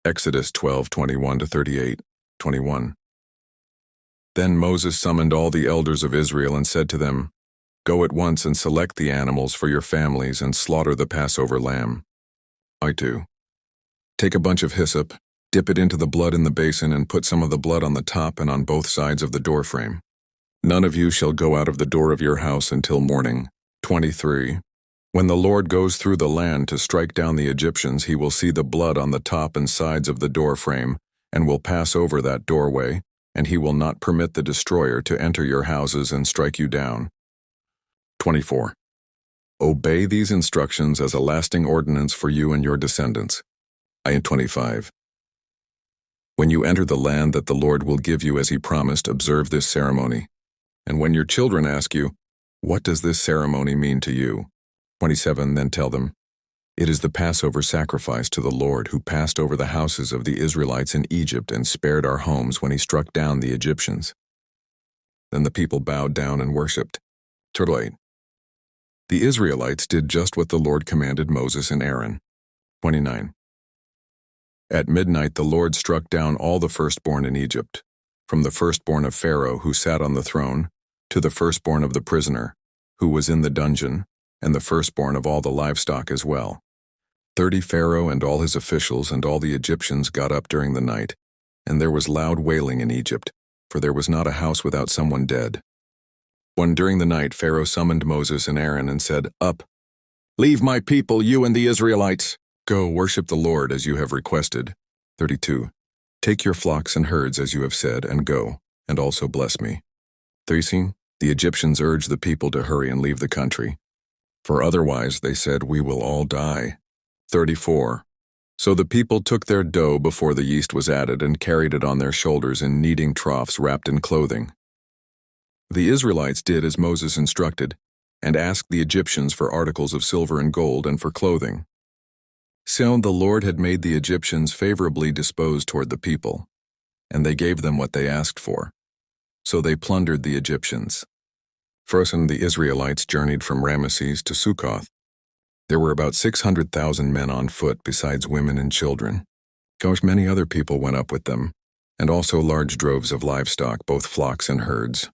Exodus 12:21-38, 21. Then Moses summoned all the elders of Israel and said to them, "Go at once and select the animals for your families and slaughter the Passover lamb. I2. Take a bunch of hyssop, dip it into the blood in the basin and put some of the blood on the top and on both sides of the doorframe. None of you shall go out of the door of your house until morning." 23. When the Lord goes through the land to strike down the Egyptians, he will see the blood on the top and sides of the doorframe and will pass over that doorway, and he will not permit the destroyer to enter your houses and strike you down. 24. Obey these instructions as a lasting ordinance for you and your descendants. Ayah 25. When you enter the land that the Lord will give you as he promised, observe this ceremony. And when your children ask you, "What does this ceremony mean to you?" 27. Then tell them, "It is the Passover sacrifice to the Lord who passed over the houses of the Israelites in Egypt and spared our homes when he struck down the Egyptians." Then the people bowed down and worshipped. 28. The Israelites did just what the Lord commanded Moses and Aaron. 29. At midnight the Lord struck down all the firstborn in Egypt, from the firstborn of Pharaoh who sat on the throne, to the firstborn of the prisoner, who was in the dungeon, and the firstborn of all the livestock as well. 30 Pharaoh and all his officials and all the Egyptians got up during the night, and there was loud wailing in Egypt, for there was not a house without someone dead. When during the night Pharaoh summoned Moses and Aaron and said, "Up, leave my people, you and the Israelites. Go worship the Lord as you have requested." 32. Take your flocks and herds as you have said, and go, and also bless me. 13. The Egyptians urged the people to hurry and leave the country, for otherwise, they said, we will all die. 34. So the people took their dough before the yeast was added and carried it on their shoulders in kneading troughs wrapped in clothing. The Israelites did as Moses instructed, and asked the Egyptians for articles of silver and gold and for clothing. So the Lord had made the Egyptians favorably disposed toward the people, and they gave them what they asked for. So they plundered the Egyptians. First, the Israelites journeyed from Ramesses to Succoth. There were about 600,000 men on foot besides women and children. Many other people went up with them, and also large droves of livestock, both flocks and herds.